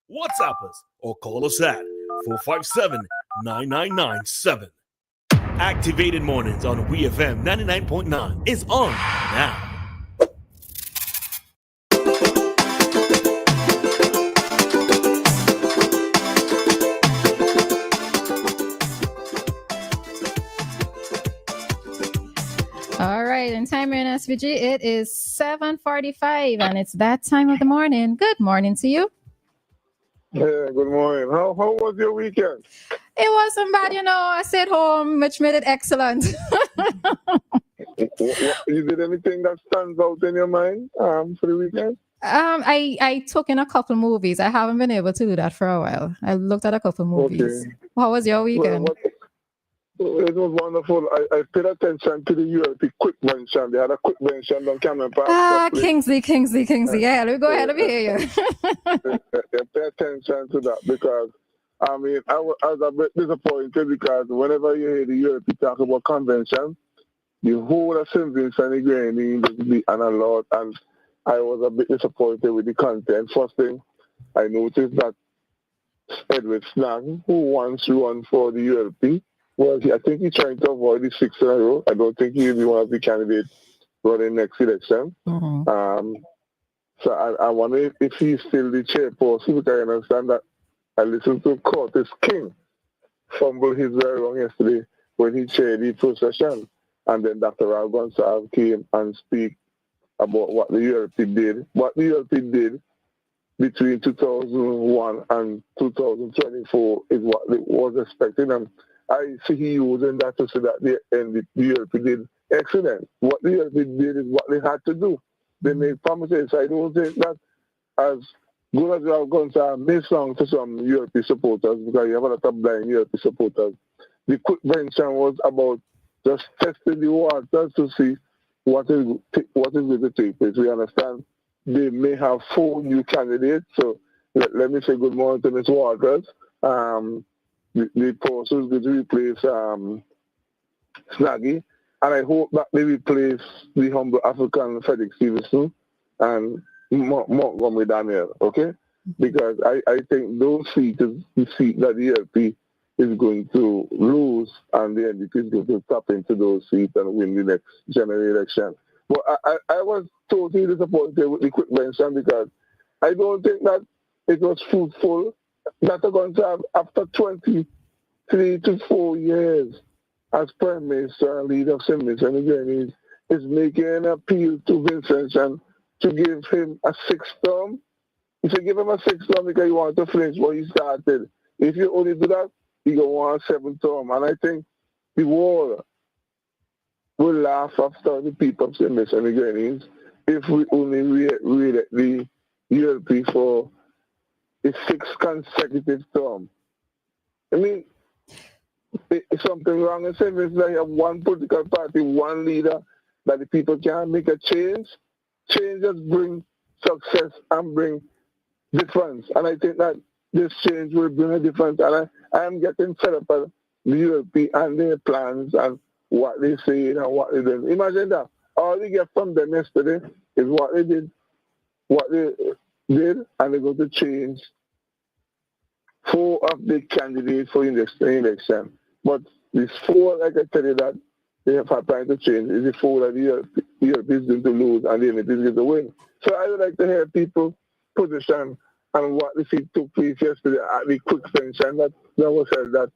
WhatsApp us or call us at 457-9997. Activated Mornings on WEFM 99.9 is on now. All right, in time here in SVG, it is 7:45, and it's that time of the morning. Good morning to you. Yeah, good morning. How was your weekend? It wasn't bad, I stayed home, which made it excellent. You did anything that stands out in your mind for the weekend? I took in a couple movies. I haven't been able to do that for a while. I looked at a couple movies. Okay. How was your weekend? It was wonderful. I paid attention to the ULP quick mention. They had a quick mention on Cameron Park. Kingsley. Yeah, let me go ahead. Let me hear you. Pay attention to that because, I was a bit disappointed because whenever you hear the ULP talk about convention, the whole of St. Vincent and Grenadines will be unallowed, and I was a bit disappointed with the content. First thing, I noticed that Edward Snag, who once won for the ULP, I think he's trying to avoid the 6 in a row. I don't think he'll be one of the candidates running next election. Mm-hmm. So I wonder if he's still the chairperson, because I understand that I listened to Curtis King fumble his way wrong yesterday when he chaired the procession. And then Dr. Ralph Gonsalves came and speak about what the ULP did. What the ULP did between 2001 and 2024 is what was expected. And I see he using that to say that the ULP did excellent. What the ULP did is what they had to do. They made promises. I don't think that as good as Ralph Gonsalves may sound to some ULP supporters, because you have a lot of blind ULP supporters, the quick mention was about just testing the waters to see what is going to take place. We understand they may have 4 new candidates. So let me say good morning to Ms. Waters. The person is going to replace Snaggy, and I hope that they replace the humble African Frederick Stevenson and Montgomery Daniel, okay? Because I think those seats is the seat that the LP is going to lose, and the NDP is going to tap into those seats and win the next general election. But I was totally disappointed with the quick mention because I don't think that it was fruitful that they're going to have, after 23 to 4 years as Prime Minister and leader of St. Vincent and Grenadines, is making an appeal to Vincent to give him a 6th term. If you give him a 6th term because you want to finish what he started, if you only do that, he going to want a 7th term. And I think the world will laugh after the people of St. Vincent and Grenadines if we only re-elect the ULP for a 6th consecutive term. I mean, it's something wrong in St. Vincent that you have one political party, one leader, that the people can't make a change. Changes bring success and bring difference. And I think that this change will bring a difference. And I am getting fed up at the ULP and their plans and what they say and what they do. Imagine that. All they get from them yesterday is what they did, and they're going to change 4 of the candidates for the next election. But these 4, like I tell you, that they have had time to change, is the 4 that the ULP is going to lose and the NDP is going to win. So I would like to hear people's position and what they see took place yesterday at the quick mention that was said that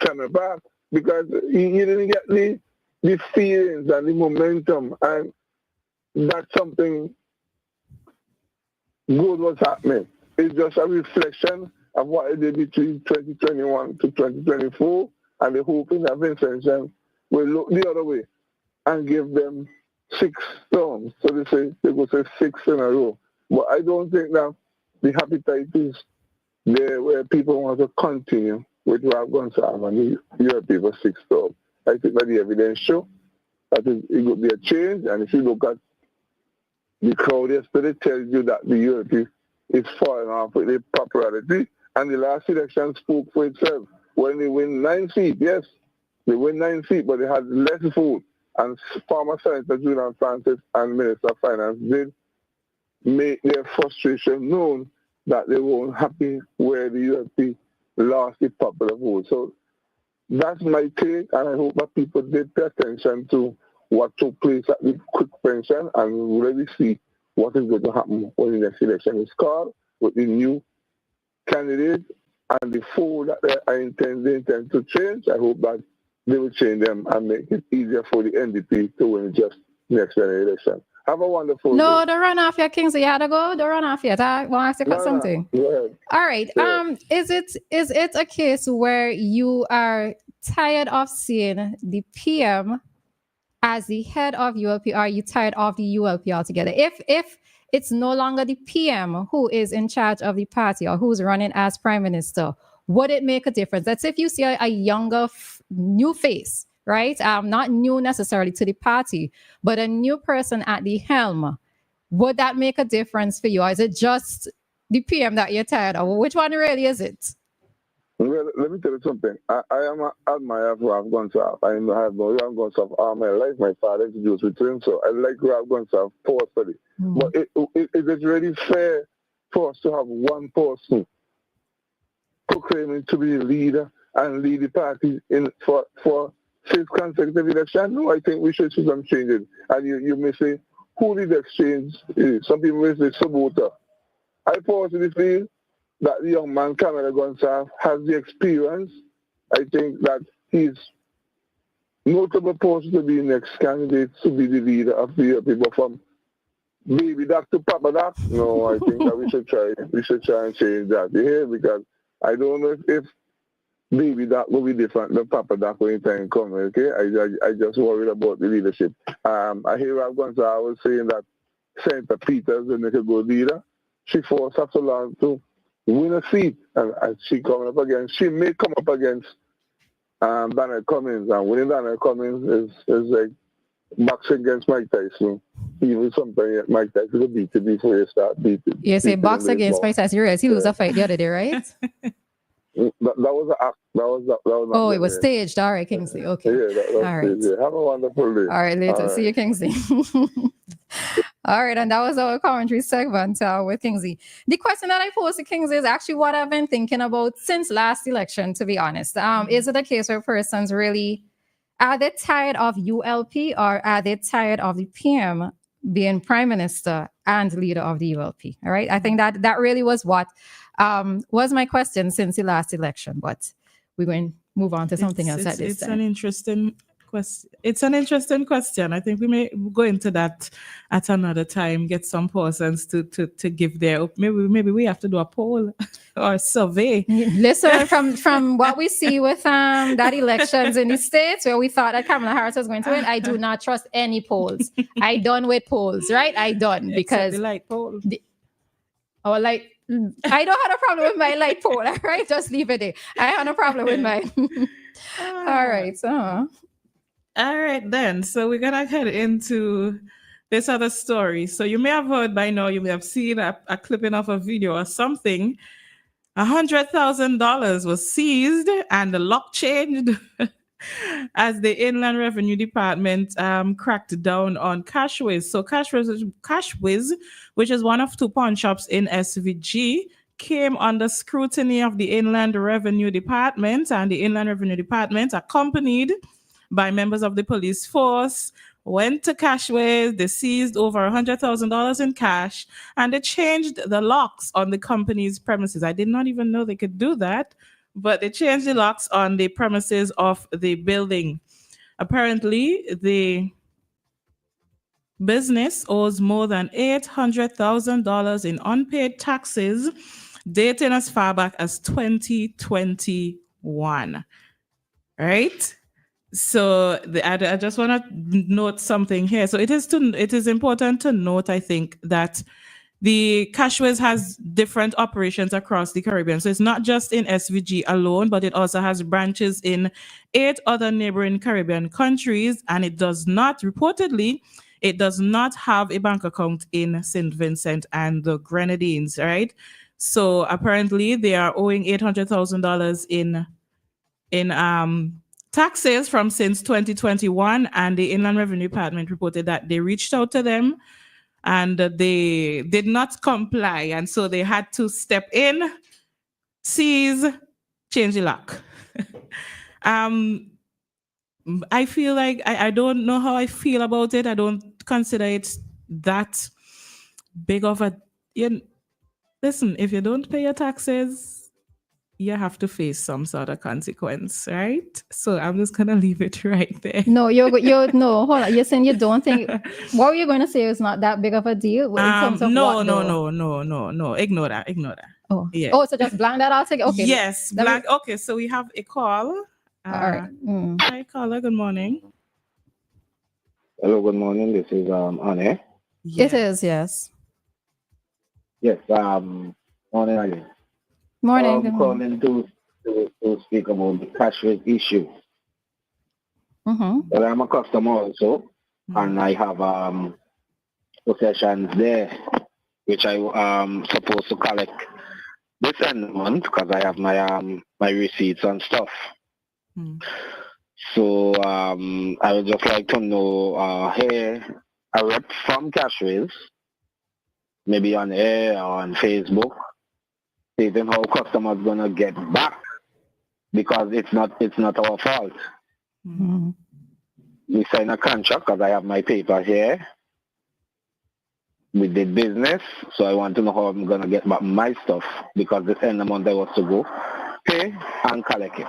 coming back, because you didn't get the feelings and the momentum, and that's something good was happening. It's just a reflection of what they did between 2021 to 2024, and they're hoping that Vincent will look the other way and give them 6 terms. So they go say 6 in a row. But I don't think that the appetite is there where people want to continue with Ralph Gonsalves and the ULP for 6 terms. I think that the evidence show that it could be a change, and if you look at the crowd yesterday, tells you that the ULP is falling off with their popularity, and the last election spoke for itself. When they win 9 seats, yes, they win 9 seats, but they had less vote. And former Senator Julian Francis and Minister of Finance did make their frustration known that they weren't happy where the ULP lost the popular vote. So that's my take, and I hope that people did pay attention to what took place at the quick pension and really see what is going to happen when the next election is called with the new candidates and the four that they intend to change. I hope that they will change them and make it easier for the NDP to win just next election. Have a wonderful day. Don't run off yet, Kingsley. You had to go. Don't run off yet. I want to ask you something. Go ahead. All right. Yeah. Is it a case where you are tired of seeing the PM as the head of ULP? Are you tired of the ULP altogether? If it's no longer the PM who is in charge of the party or who's running as prime minister, would it make a difference? That's if you see a younger, new face, right? Not new necessarily to the party, but a new person at the helm. Would that make a difference for you? Or is it just the PM that you're tired of? Which one really is it? Well, let me tell you something. I am an admirer of Ralph Gonsalves. I have known Ralph Gonsalves all my life. My father introduced me to him, so I like Ralph Gonsalves personally. But it is really fair for us to have one person proclaiming to be the leader and lead the party in for 6 consecutive elections. No, I think we should see some changes. And you may say, who did the exchange is? Some people may say Sabota. I personally feel that the young man, Kingsley Gonsalves, has the experience. I think that he's notable person to be the next candidate to be the leader of the people from baby doc to papa doc. No, I think that we should try and change that here, because I don't know if baby doc will be different than papa doc when time comes. Okay, I just worried about the leadership. I hear Ralph Gonsalves was saying that Senator Peters is a good leader. She forced Absalom to win a seat, and she coming up against. She may come up against Daniel Cummings, and winning Daniel Cummings is like boxing against Mike Tyson. Even sometimes Mike Tyson will beat you before you start beating. You say box against Mike Tyson. You realize he lose a fight the other day, right? That was an act. That was Oh, it was staged. All right, Kingsley. Okay. Yeah, that was all right. staged. Yeah. Have a wonderful day. All right, later. All See you, Kingsley. All right, and that was our commentary segment with Kingsley. The question that I posed to Kingsley is actually what I've been thinking about since last election, to be honest. Is it a case where persons really, are they tired of ULP, or are they tired of the PM being prime minister and leader of the ULP? All right, I think that really was what was my question since the last election, but we're going to move on to something else at this time. An interesting question. It's an interesting question. I think we may go into that at another time, get some persons to give their, maybe we have to do a poll or a survey. Listen, from what we see with that elections in the States where we thought that Kamala Harris was going to win, I do not trust any polls. I done with polls, right? I done, because the light poll. I don't have a problem with my light poll, all right? Just leave it there. I have no problem with mine. All right. All right, then. So we're going to head into this other story. So you may have heard by now, you may have seen a clipping of a video or something. $100,000 was seized and the lock changed as the Inland Revenue Department cracked down on Cashwiz. So Cashwiz, which is one of 2 pawn shops in SVG, came under scrutiny of the Inland Revenue Department, and the Inland Revenue Department, accompanied by members of the police force, went to Cashwiz. They seized over $100,000 in cash, and they changed the locks on the company's premises. I did not even know they could do that, but they changed the locks on the premises of the building. Apparently, the business owes more than $800,000 in unpaid taxes, dating as far back as 2021. Right? So I just want to note something here. So it is important to note, I think, that the Cashwiz has different operations across the Caribbean. So it's not just in SVG alone, but it also has branches in 8 other neighboring Caribbean countries, and it does not have a bank account in St. Vincent and the Grenadines, right? So apparently they are owing $800,000 in taxes from since 2021, and the Inland Revenue Department reported that they reached out to them and they did not comply, and so they had to step in, seize, change the lock. I feel like I don't know how I feel about it. I don't consider it that big of a. Listen, if you don't pay your taxes, you have to face some sort of consequence, right? So I'm just gonna leave it right there. No, no, hold on. You're saying you don't think what were you going to say is not that big of a deal in terms of no. Ignore that. Oh, Yeah. oh, so just blank that out. Okay. Yes, blank. Okay, so we have a call. All right. Hi, caller. Good morning. Hello, good morning. This is Anne. It is, yes. Yes, morning again. Morning. I'm calling to speak about the cash rate issue. Well, I'm a customer also, and I have possessions there, which I supposed to collect this end of the month because I have my receipts and stuff. So I would just like to know here a rep from Cashways, maybe on air or on Facebook, stating how customers gonna get back because it's not our fault. We sign a contract because I have my paper here. We did business, so I want to know how I'm gonna get back my stuff because this end of the month I was to go pay and collect it.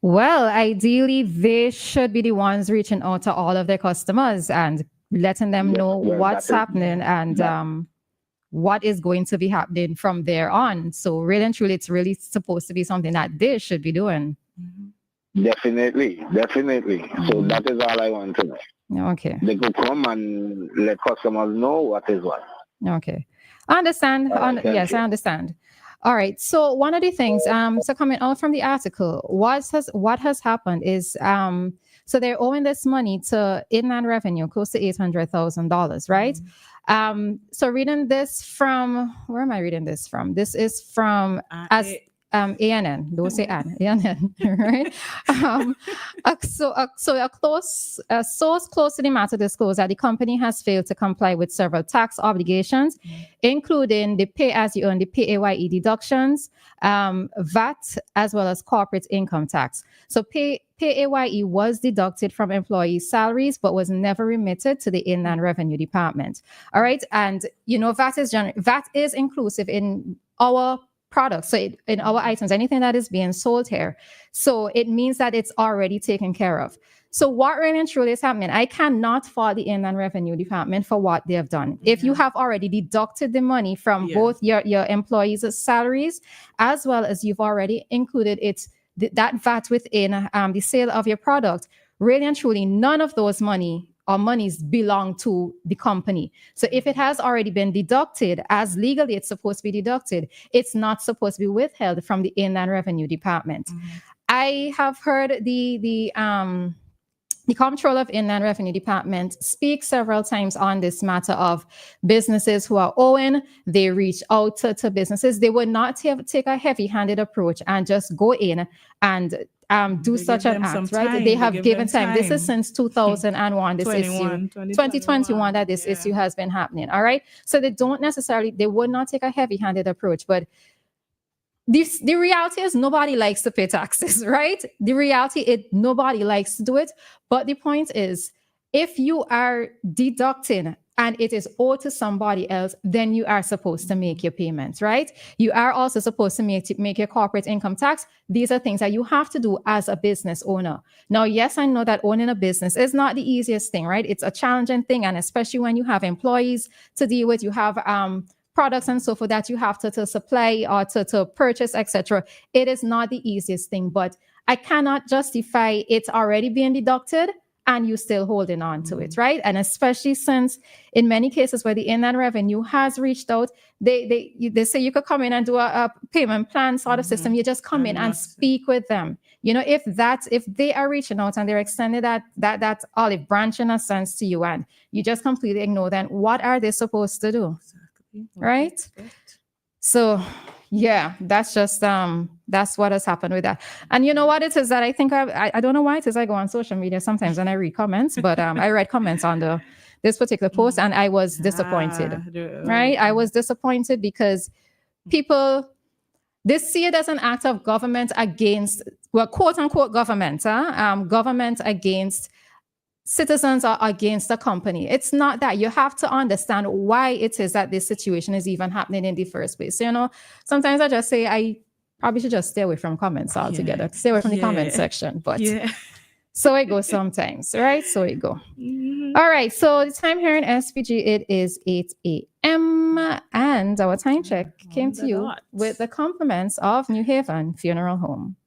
Well, ideally, they should be the ones reaching out to all of their customers and letting them know what's happening and what is going to be happening from there on. So really and truly, it's really supposed to be something that they should be doing. Definitely. So that is all I want to know. Okay. They could come and let customers know what is what. Okay. I understand. Yes, I understand. All right. So one of the things, so coming out from the article, what has happened is, so they're owing this money to Inland Revenue, close to $800,000, right? So reading this from, where am I reading this from? This is from ANN. Don't say ANN, right? So a source close to the matter disclosed that the company has failed to comply with several tax obligations, including the pay-as-you-earn, the PAYE deductions, VAT, as well as corporate income tax. So PAYE was deducted from employees' salaries, but was never remitted to the Inland Revenue Department. All right, and VAT is inclusive in our products, so in our items, anything that is being sold here. So it means that it's already taken care of. So what really and truly is happening, I cannot fault the Inland Revenue Department for what they have done. If you have already deducted the money from both your employees' salaries, as well as you've already included that VAT within the sale of your product, really and truly, none of those monies belong to the company. So if it has already been deducted, as legally it's supposed to be deducted, it's not supposed to be withheld from the Inland Revenue Department. I have heard the Comptroller of Inland Revenue Department speak several times on this matter of businesses who are owing. They reach out to businesses. They would not take a heavy-handed approach and just go in and do such an act, right? They have given time. This is since 2001, this issue. 2021 that this issue has been happening, all right? So they would not take a heavy-handed approach, but the reality is nobody likes to pay taxes, right? The reality, nobody likes to do it. But the point is, if you are deducting and it is owed to somebody else, then you are supposed to make your payments, right? You are also supposed to make your corporate income tax. These are things that you have to do as a business owner. Now, yes, I know that owning a business is not the easiest thing, right? It's a challenging thing. And especially when you have employees to deal with, you have products and so forth that you have to supply or to purchase, etc. It is not the easiest thing, but I cannot justify it already being deducted and you still holding on to it, right? And especially since in many cases where the Inland Revenue has reached out, they say you could come in and do a payment plan sort of system. You just come in and speak with them. If they are reaching out and they're extending that olive branch in a sense to you and you just completely ignore them, what are they supposed to do? Right? So Yeah, that's just that's what has happened with that. And you know what it is that I think I don't know why it is I go on social media sometimes and I read comments, but I read comments on this particular post and I was disappointed. Right? I was disappointed because people they see it as an act of government against, well, quote unquote government, government against citizens or against the company. It's not that. You have to understand why it is that this situation is even happening in the first place. So, you know, sometimes I just say I probably should just stay away from comments altogether, stay away from the comment section. But so it goes sometimes, right? So it go. All right. So the time here in SPG, it is 8 a.m. and our time check came to you with the compliments of New Haven Funeral Home.